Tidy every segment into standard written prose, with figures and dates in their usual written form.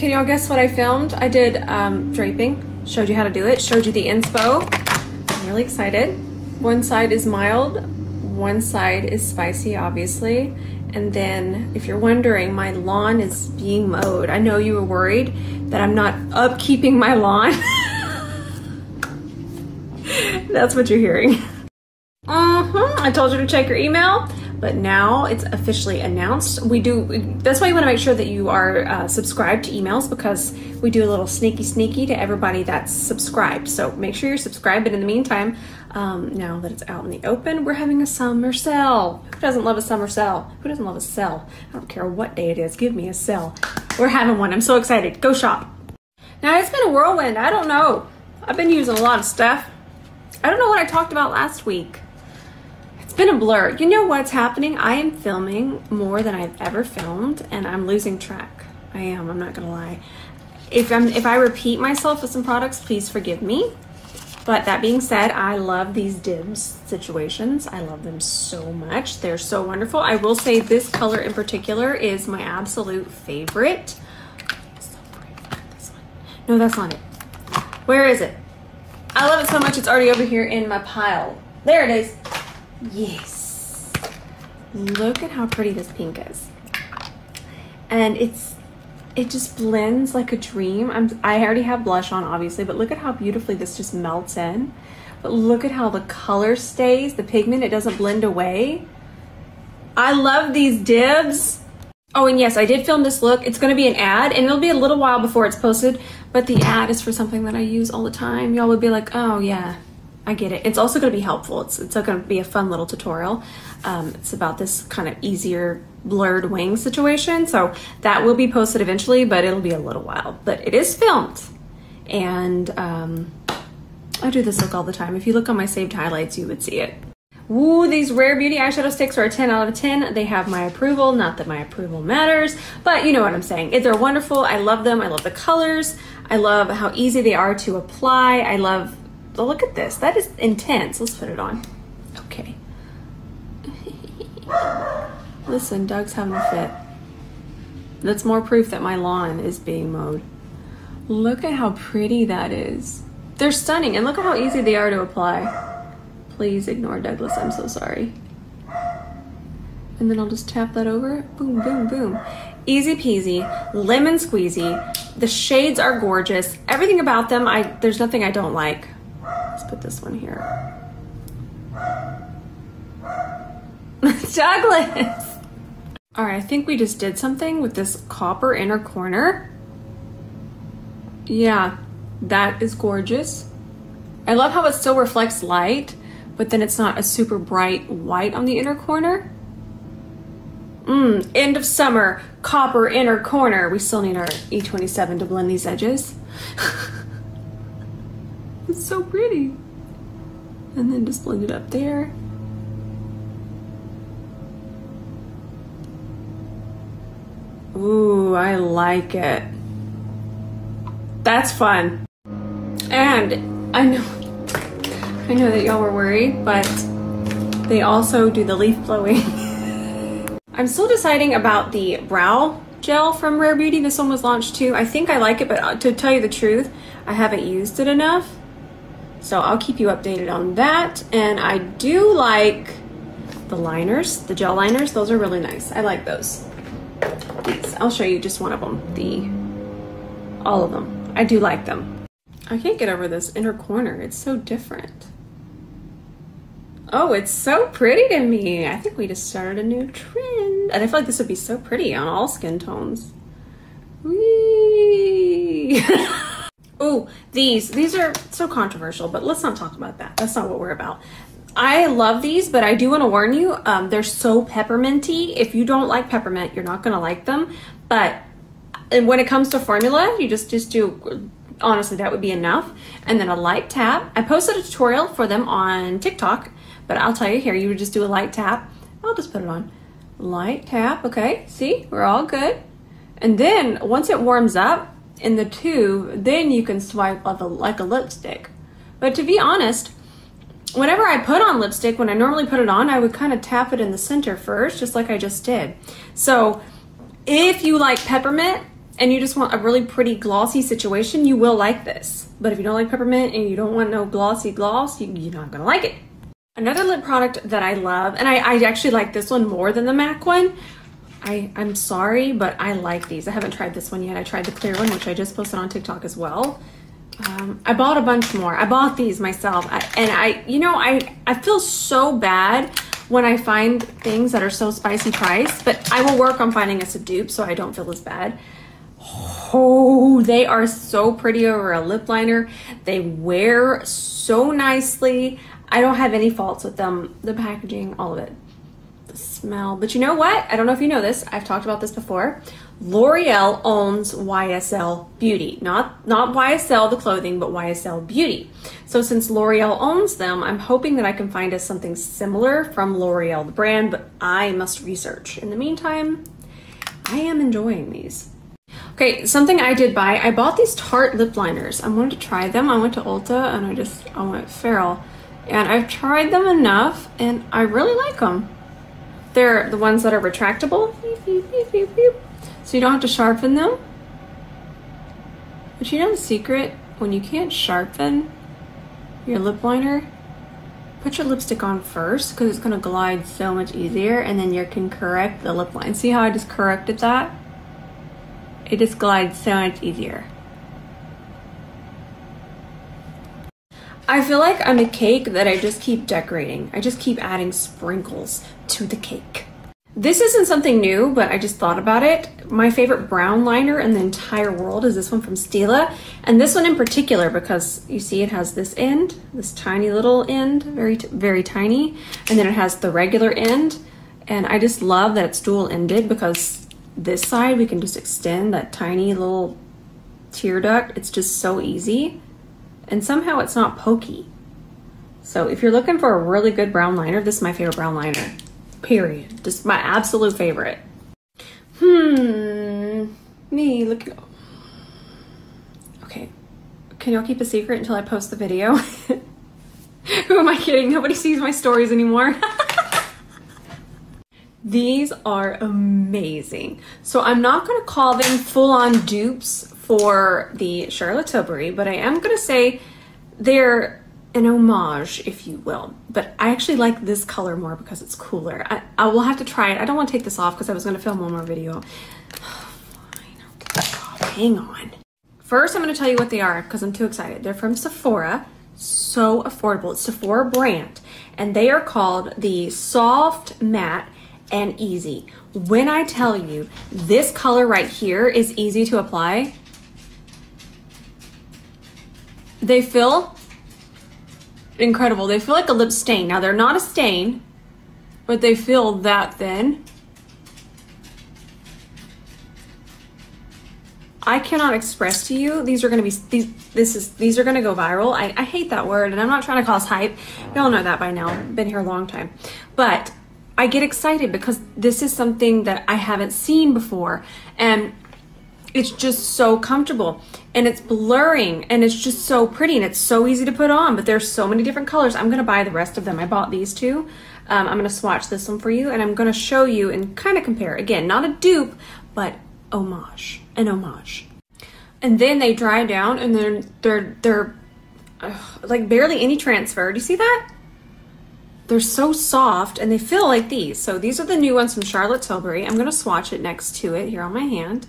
Can y'all guess what I filmed? I did draping, showed you how to do it, showed you the inspo. I'm really excited. One side is mild, one side is spicy, obviously. And then if you're wondering, my lawn is being mowed. I know you were worried that I'm not upkeeping my lawn. That's what you're hearing. I told you to check your email, but now it's officially announced. That's why you want to make sure that you are subscribed to emails, because we do a little sneaky to everybody that's subscribed. So make sure you're subscribed. But in the meantime, now that it's out in the open, we're having a summer sale. Who doesn't love a summer sale? Who doesn't love a sale? I don't care what day it is. Give me a sale. We're having one. I'm so excited. Go shop. Now, it's been a whirlwind. I don't know. I've been using a lot of stuff. I don't know what I talked about last week. It's been a blur. You know what's happening? I am filming more than I've ever filmed, and I'm losing track. I am. I'm not gonna lie. If I repeat myself with some products, please forgive me. But that being said, I love these dibs situations. I love them so much. They're so wonderful. I will say this color in particular is my absolute favorite. So pretty. This one. No, that's not it. Where is it? I love it so much, it's already over here in my pile. There it is. Yes. Look at how pretty this pink is. And it just blends like a dream. I already have blush on, obviously, but look at how beautifully this just melts in. But look at how the color stays, the pigment, it doesn't blend away. I love these dibs. Oh, and yes, I did film this look. It's gonna be an ad, and it'll be a little while before it's posted, but the ad is for something that I use all the time. Y'all would be like, oh yeah, I get it. It's also gonna be helpful. It's gonna be a fun little tutorial. It's about this kind of easier blurred wing situation. So that will be posted eventually, but it'll be a little while. But it is filmed. And I do this look all the time. If you look on my saved highlights, you would see it. Woo, these Rare Beauty eyeshadow sticks are a 10 out of 10. They have my approval. Not that my approval matters, but you know what I'm saying. They're wonderful. I love them. I love the colors. I love how easy they are to apply. I love, oh, look at this. That is intense. Let's put it on. Okay. Listen, Doug's having a fit. That's more proof that my lawn is being mowed. Look at how pretty that is. They're stunning, and look at how easy they are to apply. Please ignore Douglas, I'm so sorry. And then I'll just tap that over. Boom, boom, boom. Easy peasy, lemon squeezy. The shades are gorgeous. Everything about them, there's nothing I don't like. Let's put this one here. Douglas! All right, I think we just did something with this copper inner corner. Yeah, that is gorgeous. I love how it still reflects light, but then it's not a super bright white on the inner corner. End of summer, copper inner corner. We still need our E27 to blend these edges. It's so pretty. And then just blend it up there. Ooh, I like it. That's fun. And I know that y'all were worried, but they also do the leaf blowing. I'm still deciding about the brow gel from Rare Beauty. This one was launched too. I think I like it, but to tell you the truth, I haven't used it enough. So I'll keep you updated on that. And I do like the liners, the gel liners. Those are really nice. I like those. These. I'll show you just one of them. All of them. I do like them. I can't get over this inner corner. It's so different. Oh, it's so pretty to me. I think we just started a new trend. And I feel like this would be so pretty on all skin tones. Whee! Oh, these are so controversial, but let's not talk about that. That's not what we're about. I love these, but I do want to warn you, they're so pepperminty. If you don't like peppermint, you're not going to like them. But when it comes to formula, you just do, honestly, that would be enough. And then a light tap. I posted a tutorial for them on TikTok, but I'll tell you here, you would just do a light tap. I'll just put it on. Light tap, okay, see, we're all good. And then once it warms up in the tube, then you can swipe like a lipstick. But to be honest, whenever I put on lipstick, when I normally put it on, I would kind of tap it in the center first, just like I just did. So if you like peppermint and you just want a really pretty glossy situation, you will like this. But if you don't like peppermint and you don't want no glossy gloss, you're not gonna like it. Another lip product that I love, and I actually like this one more than the MAC one. I'm sorry, but I like these. I haven't tried this one yet. I tried the clear one, which I just posted on TikTok as well. I bought a bunch more. I bought these myself. I feel so bad when I find things that are so spicy priced, but I will work on finding us a dupe so I don't feel as bad. Oh, they are so pretty over a lip liner. They wear so nicely. I don't have any faults with them. The packaging, all of it. The smell. But you know what? I don't know if you know this. I've talked about this before. L'Oreal owns YSL Beauty. Not YSL the clothing, but YSL Beauty. So since L'Oreal owns them, I'm hoping that I can find us something similar from L'Oreal the brand, but I must research. In the meantime, I am enjoying these. Okay, something I did buy, I bought these Tarte lip liners. I wanted to try them. I went to Ulta and I went feral. And I've tried them enough and I really like them. They're the ones that are retractable. So you don't have to sharpen them. But you know the secret? When you can't sharpen your lip liner, put your lipstick on first because it's going to glide so much easier, and then you can correct the lip line. See how I just corrected that? It just glides so much easier. I feel like I'm a cake that I just keep decorating. I just keep adding sprinkles to the cake. This isn't something new, but I just thought about it. My favorite brown liner in the entire world is this one from Stila. And this one in particular, because you see it has this end, this tiny little end, very tiny. And then it has the regular end. And I just love that it's dual ended because this side we can just extend that tiny little tear duct. It's just so easy. And somehow it's not pokey. So if you're looking for a really good brown liner, this is my favorite brown liner. Period. Just my absolute favorite. Me, look. Okay. Can y'all keep a secret until I post the video? Who am I kidding? Nobody sees my stories anymore. These are amazing. So I'm not going to call them full-on dupes for the Charlotte Tilbury, but I am going to say they're an homage, if you will. But I actually like this color more because it's cooler. I will have to try it. I don't want to take this off because I was going to film one more video. Fine, I'll take it off. Hang on. First, I'm going to tell you what they are because I'm too excited. They're from Sephora. So affordable. It's Sephora brand. And they are called the Soft Matte and Easy. When I tell you this color right here is easy to apply, they feel incredible. They feel like a lip stain. Now they're not a stain, but they feel that thin. I cannot express to you. These are going to be these are going to go viral. I hate that word, and I'm not trying to cause hype. Y'all know that by now. I've been here a long time, but I get excited because this is something that I haven't seen before, and it's just so comfortable, and it's blurring, and it's just so pretty, and it's so easy to put on. But there's so many different colors. I'm gonna buy the rest of them. I bought these two. I'm gonna swatch this one for you, and I'm gonna show you and kind of compare. Again, not a dupe, but homage, an homage. And then they dry down, and they're like barely any transfer. Do you see that? They're so soft, and they feel like these. So these are the new ones from Charlotte Tilbury. I'm gonna swatch it next to it here on my hand.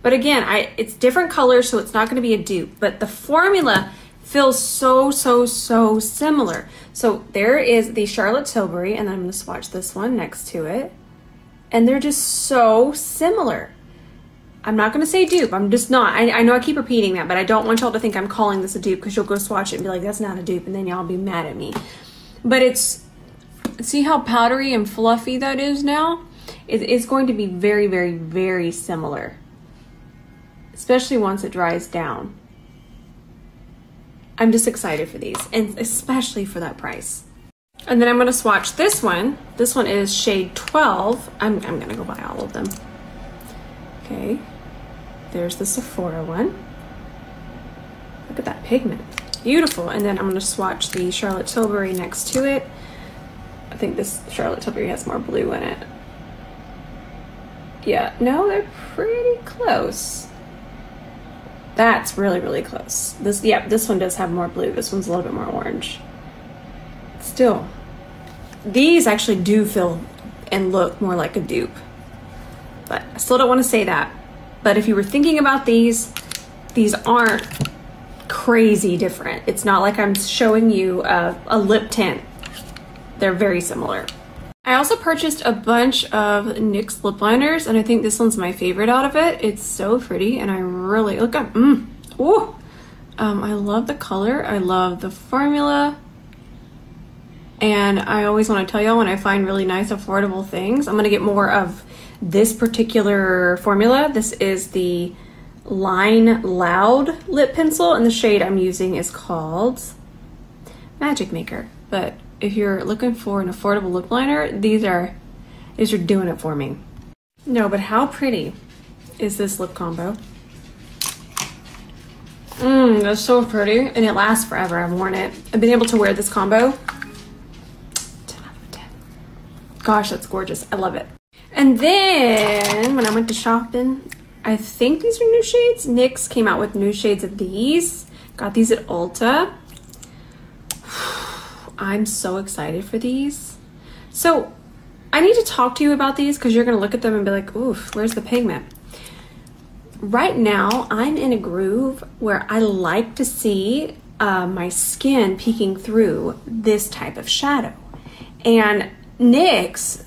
But again, it's different colors, so it's not going to be a dupe. But the formula feels so similar. So there is the Charlotte Tilbury, and then I'm going to swatch this one next to it. And they're just so similar. I'm not going to say dupe. I'm just not. I know I keep repeating that, but I don't want y'all to think I'm calling this a dupe because you'll go swatch it and be like, that's not a dupe, and then y'all be mad at me. But it's, see how powdery and fluffy that is now? It's going to be very similar. Especially once it dries down. I'm just excited for these, and especially for that price. And then I'm gonna swatch this one. This one is shade 12. I'm gonna go buy all of them. Okay, there's the Sephora one. Look at that pigment, beautiful. And then I'm gonna swatch the Charlotte Tilbury next to it. I think this Charlotte Tilbury has more blue in it. Yeah, no, they're pretty close. That's really, really close. This, yeah, this one does have more blue. This one's a little bit more orange. Still, these actually do feel and look more like a dupe. But I still don't want to say that. But if you were thinking about these aren't crazy different. It's not like I'm showing you a lip tint. They're very similar. I also purchased a bunch of NYX lip liners, and I think this one's my favorite out of it. It's so pretty, and I really, look up, ooh. I love the color, I love the formula, and I always want to tell y'all when I find really nice, affordable things. I'm gonna get more of this particular formula. This is the Line Loud lip pencil, and the shade I'm using is called Magic Maker. But if you're looking for an affordable lip liner, these are doing it for me. No, but how pretty is this lip combo? That's so pretty, and it lasts forever. I've worn it. I've been able to wear this combo. 10 out of 10. Gosh, that's gorgeous. I love it. And then when I went to shopping, I think these are new shades. NYX came out with new shades of these. Got these at Ulta. I'm so excited for these. So I need to talk to you about these because you're gonna look at them and be like, oof, where's the pigment? Right now, I'm in a groove where I like to see my skin peeking through this type of shadow. And NYX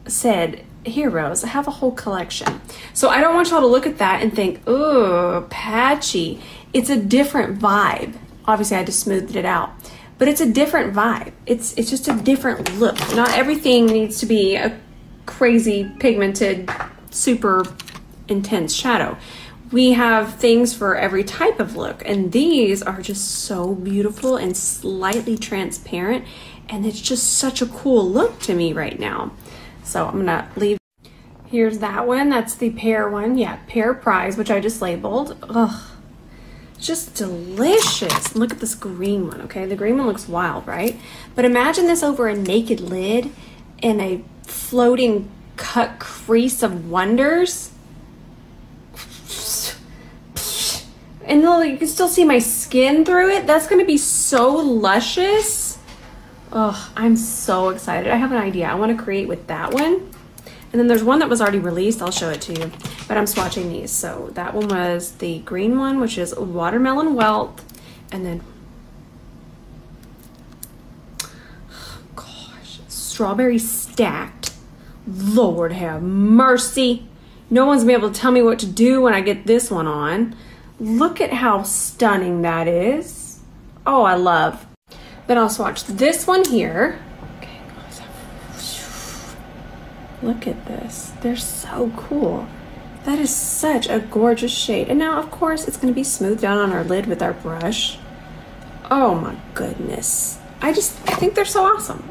said, here, Rose, I have a whole collection. So I don't want y'all to look at that and think, oh, patchy. It's a different vibe. Obviously, I just smoothed it out. But it's a different vibe. It's just a different look. Not everything needs to be a crazy pigmented, super intense shadow. We have things for every type of look, and these are just so beautiful and slightly transparent, and it's just such a cool look to me right now. So I'm gonna leave. Here's that one. That's the Pear one. Yeah, Pear Prize, which I just labeled. Ugh. Just delicious. Look at this green one, okay? The green one looks wild, right? But imagine this over a naked lid and a floating cut crease of wonders. And you can still see my skin through it. That's gonna be so luscious. Oh, I'm so excited. I have an idea. I wanna create with that one. And then there's one that was already released. I'll show it to you. But I'm swatching these. So that one was the green one, which is Watermelon Wealth. And then, oh gosh, Strawberry Stacked. Lord have mercy. No one's gonna be able to tell me what to do when I get this one on. Look at how stunning that is. Oh, I love. Then I'll swatch this one here. Look at this. They're so cool. That is such a gorgeous shade. And now, of course, it's going to be smoothed down on our lid with our brush. Oh my goodness. I think they're so awesome.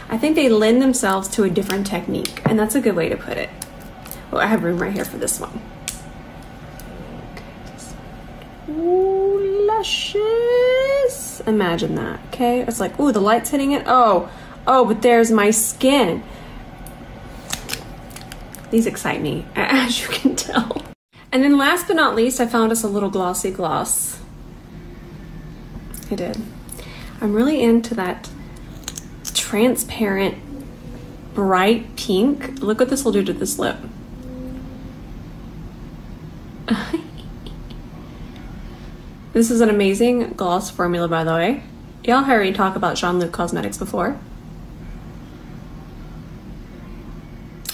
I think they lend themselves to a different technique, and that's a good way to put it. Well, I have room right here for this one. Ooh, luscious. Imagine that, okay? It's like, ooh, the light's hitting it. Oh, but there's my skin. These excite me, as you can tell. And then last but not least, I found us a little glossy gloss. I did. I'm really into that transparent, bright pink. Look what this will do to this lip. This is an amazing gloss formula, by the way. Y'all heard me talk about Jean-Luc Cosmetics before.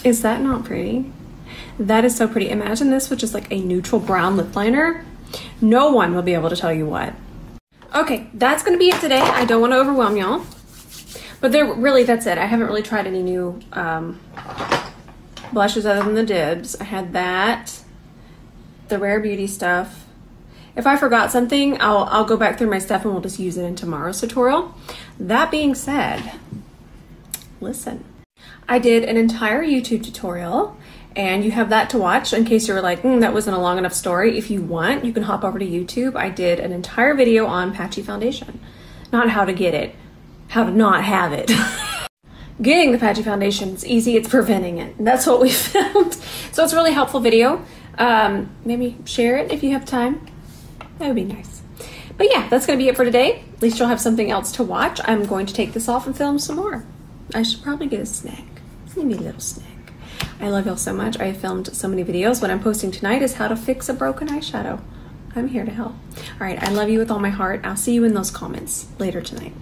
Is that not pretty? That is so pretty. Imagine this with just like a neutral brown lip liner. No one will be able to tell you what. Okay, that's gonna be it today. I don't want to overwhelm y'all, but that's it. I haven't really tried any new blushes other than the Dibs. I had that, the Rare Beauty stuff. If I forgot something, I'll go back through my stuff and we'll just use it in tomorrow's tutorial. That being said, listen. I did an entire YouTube tutorial, and you have that to watch in case you were like, that wasn't a long enough story. If you want, you can hop over to YouTube. I did an entire video on patchy foundation. Not how to get it, how to not have it. Getting the patchy foundation is easy, it's preventing it. That's what we found. So it's a really helpful video. Maybe share it if you have time. That would be nice. But yeah, that's going to be it for today. At least you'll have something else to watch. I'm going to take this off and film some more. I should probably get a snack. Maybe a little snack. I love y'all so much. I have filmed so many videos. What I'm posting tonight is how to fix a broken eyeshadow. I'm here to help. All right, I love you with all my heart. I'll see you in those comments later tonight.